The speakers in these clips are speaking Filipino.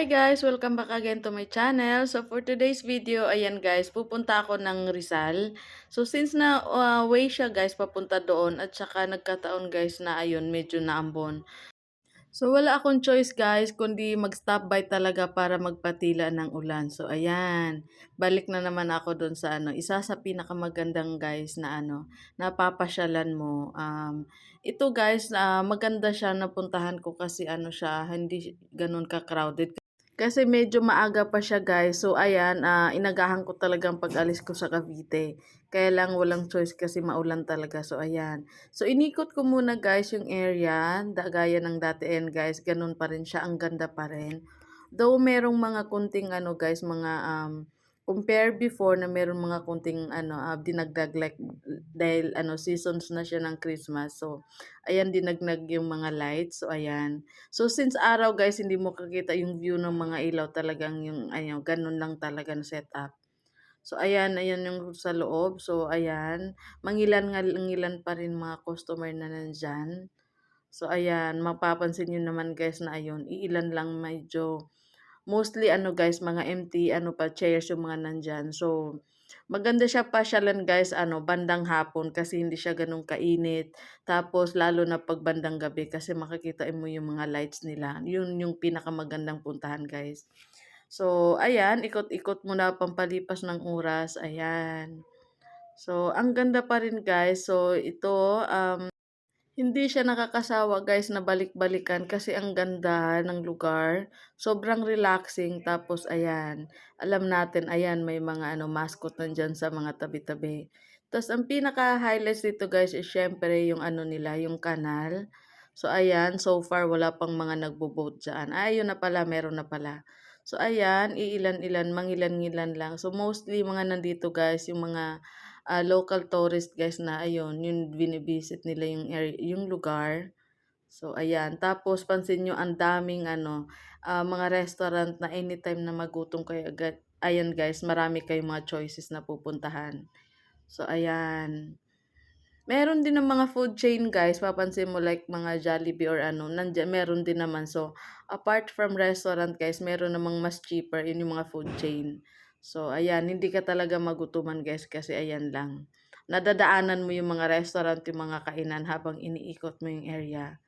guys! Welcome back again to my channel. So for today's video, ayan guys, pupunta ako ng Rizal. So since na way siya guys, papunta doon at saka nagkataon guys na ayun, medyo naambon. So wala akong choice guys, kundi mag-stop by talaga para magpatila ng ulan. So ayan, balik na naman ako doon sa isa sa pinakamagandang guys na napapasyalan mo. Ito guys, maganda siya, napuntahan ko kasi siya, hindi ganun ka-crowded. Kasi medyo maaga pa siya guys. So ayan, inagahan ko talagang pag-alis ko sa Cavite. Kaya lang walang choice kasi maulan talaga. So ayan. So inikot ko muna guys yung area. Gaya ng dati and guys, ganun pa rin siya. Ang ganda pa rin. Though merong mga kunting guys, mga compare before na meron mga kunting dinagdag like dahil seasons na siya ng Christmas. So ayan, dinagnag yung mga lights. So ayan. So since araw guys, hindi mo kakita yung view ng mga ilaw, talagang yung ganun lang talaga na setup. So ayan, ayan yung sa loob. So ayan, mangilan pa rin mga customer na nandyan. So ayan, mapapansin nyo naman guys na ayun, iilan lang medyo mostly guys, mga empty pa chairs yung mga nandyan. So maganda siya pasyalan guys bandang hapon kasi hindi siya ganun kainit. Tapos lalo na pag bandang gabi kasi makikita mo yung mga lights nila. Yun yung pinakamagandang puntahan guys. So ayan, ikot-ikot muna pampalipas ng oras. Ayan. So ang ganda pa rin guys. So ito hindi siya nakakasawa guys na balik-balikan kasi ang ganda ng lugar. Sobrang relaxing. Tapos ayan, alam natin ayan may mga mascot nandyan sa mga tabi-tabi. Tapos ang pinaka-highlights dito guys is syempre yung nila, yung kanal. So ayan, so far wala pang mga nagbo-boat dyan. Ayun na pala, meron na pala. So ayan, iilan-ilan, mangilan-ngilan lang. So mostly mga nandito guys, yung mga local tourist guys na ayun, yung binibisit nila yung area, yung lugar. So ayan, tapos pansin nyo ang daming mga restaurant na anytime na magutom kayo agad. Ayan guys, marami kayong mga choices na pupuntahan. So ayan. Meron din ng mga food chain guys, papansin mo like mga Jollibee or nandiyan meron din naman. So apart from restaurant guys, meron namang mas cheaper yun yung mga food chain. So ayan, hindi ka talaga magutuman guys kasi ayan lang. Nadadaanan mo yung mga restaurant, yung mga kainan habang iniikot mo yung area.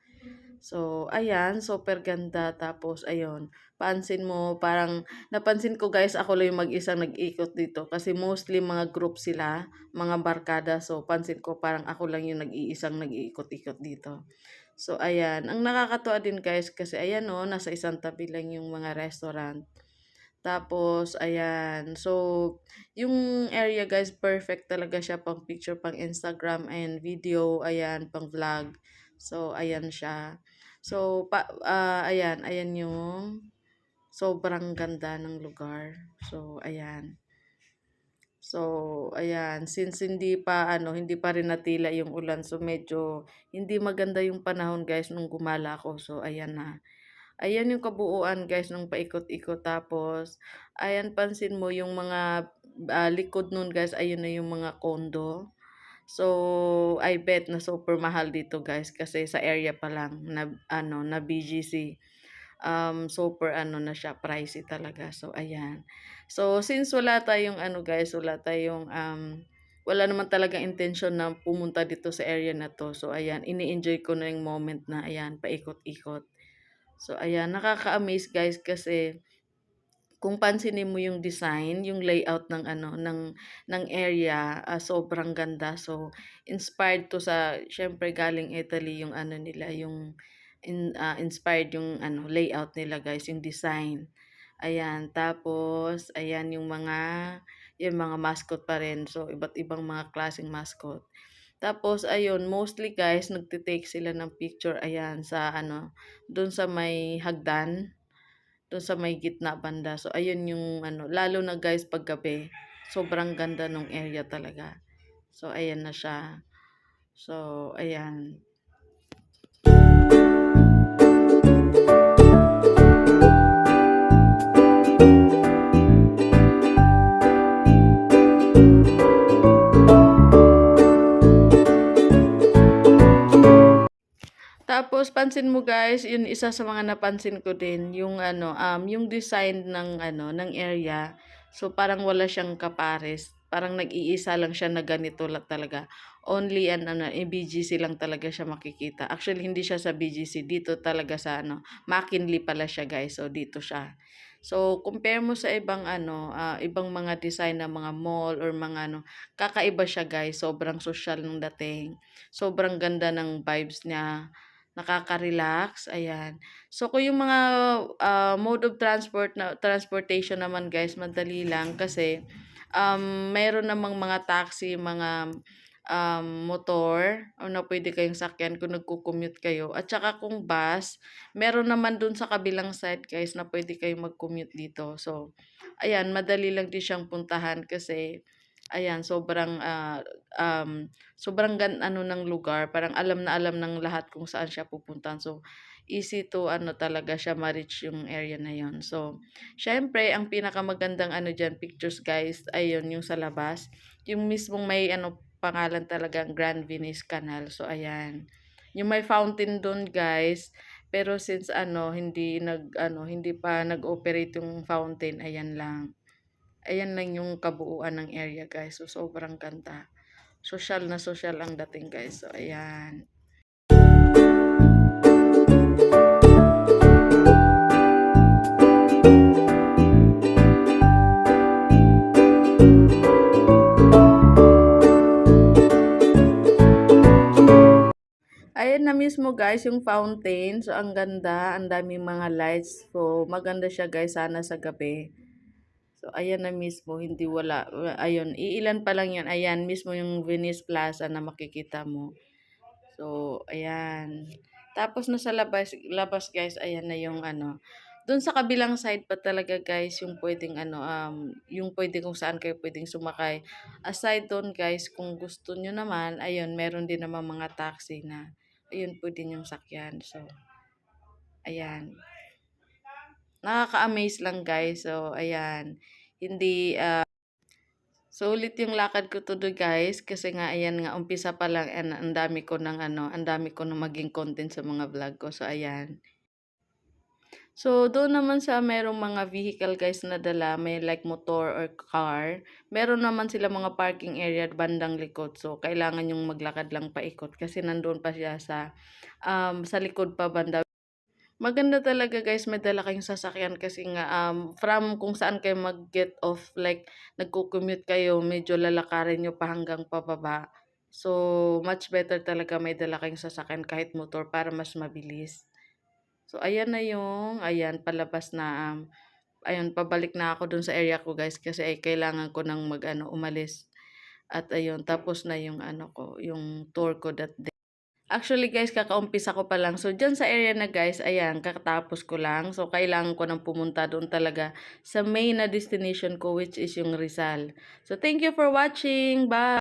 So, ayan, super ganda. Tapos, ayun, pansin mo, parang, napansin ko guys, ako lang yung mag-isang nag-ikot dito. Kasi mostly mga group sila, mga barkada. So, pansin ko, parang ako lang yung nag-iisang nag-iikot-ikot dito. So, ayan, ang nakakatuwa din guys, kasi ayan o, nasa isang tabi lang yung mga restaurant. Tapos, ayan, so, yung area guys, perfect talaga siya pang picture, pang Instagram, and video, ayan, pang vlog. So, ayan siya. So, ayan, ayan yung sobrang ganda ng lugar. So, ayan. So, ayan, since hindi pa rin natila yung ulan, so medyo hindi maganda yung panahon guys nung gumala ako. So, ayan na. Ayan yung kabuuan guys nung paikot-ikot. Tapos, ayan, pansin mo yung mga likod nun guys, ayun na yung mga condo. So, I bet na super mahal dito guys kasi sa area pa lang na na BGC. Super na siya, pricey talaga. So, ayan. So, since wala tayong guys, wala naman talagang intention na pumunta dito sa area na to. So, ayan, ini-enjoy ko na yung moment na ayan, paikot-ikot. So, ayan, nakaka-amaze guys kasi kung pansinin mo yung design, yung layout ng ng area, sobrang ganda. So inspired to sa syempre galing Italy yung nila, yung inspired yung layout nila guys, yung design. Ayan, tapos ayan yung mga mascot pa rin. So iba't ibang mga klaseng mascot. Tapos ayun, mostly guys nagte-take sila ng picture ayan sa doon sa may hagdan, doon sa may gitna banda. So, ayun yung lalo na guys pag gabi, sobrang ganda ng area talaga. So, ayan na siya. So, ayan. Tapos pansin mo guys, yun isa sa mga napansin ko din yung yung design ng ng area. So parang wala siyang kapares. Parang nag-iisa lang siya na ganito lang talaga. Only BGC lang talaga siya makikita. Actually hindi siya sa BGC, dito talaga sa McKinley pala siya guys. So dito siya. So compare mo sa ibang ibang mga design ng mga mall or mga kakaiba siya guys. Sobrang social ng dating. Sobrang ganda ng vibes niya, nakaka-relax, ayan. So kung yung mga mode of transportation naman guys, madali lang kasi mayroon namang mga taxi, mga motor o na pwede kayong sakyan kung nagko-commute kayo. At saka kung bus, meron naman dun sa kabilang side guys na pwede kayong mag-commute dito. So, ayan, madali lang din siyang puntahan kasi ayan, sobrang ng lugar, parang alam na alam ng lahat kung saan siya pupuntahan. So, easy to talaga siya ma-reach yung area na yon. So, syempre, ang pinakamagandang diyan, pictures guys, ayun, yung sa labas. Yung mismong may pangalan talagang Grand Venice Canal. So, ayan. Yung may fountain doon guys. Pero since hindi pa nag-operate yung fountain, ayan lang. Ayan lang yung kabuuan ng area guys. So, sobrang ganda. Social na social ang dating guys. So, ayan. Ayan na mismo guys yung fountain. So, ang ganda. Ang daming mga lights. So, maganda siya guys sana sa gabi. So, ayan na mismo. Hindi wala. Ayun. Iilan pa lang yan. Ayan mismo yung Venice Plaza na makikita mo. So, ayan. Tapos nasa labas guys, ayan na yung doon sa kabilang side pa talaga guys, yung pwedeng yung pwede kung saan kayo pwedeng sumakay. Aside doon guys, kung gusto nyo naman, ayun, meron din naman mga taxi na, ayun, pwede nyong sakyan. So, ayan. Nakaka-amaze lang guys. So, ayan. Hindi, sulit yung lakad ko today guys kasi nga ayan nga umpisa pa lang ang dami ko ng ang dami ko ng maging content sa mga vlog ko. So ayan. So doon naman sa merong mga vehicle guys na dala, may like motor or car, meron naman sila mga parking area bandang likod. So kailangan yung maglakad lang paikot kasi nandoon pa siya sa likod pa banda. Maganda talaga guys, may dala kayong sasakyan kasi nga from kung saan kayo mag-get off, like nagko-commute kayo, medyo lalakarin nyo pa hanggang pababa. So, much better talaga may dala kayong sasakyan kahit motor para mas mabilis. So, ayan na yung, ayan, palabas na, ayun, pabalik na ako dun sa area ko guys kasi ay kailangan ko nang umalis. At ayun, tapos na yung yung tour ko that day. Actually guys, kakaumpisa ko pa lang. So, dyan sa area na guys, ayan, kakatapos ko lang. So, kailangan ko nang pumunta doon talaga sa main na destination ko which is yung Rizal. So, thank you for watching. Bye!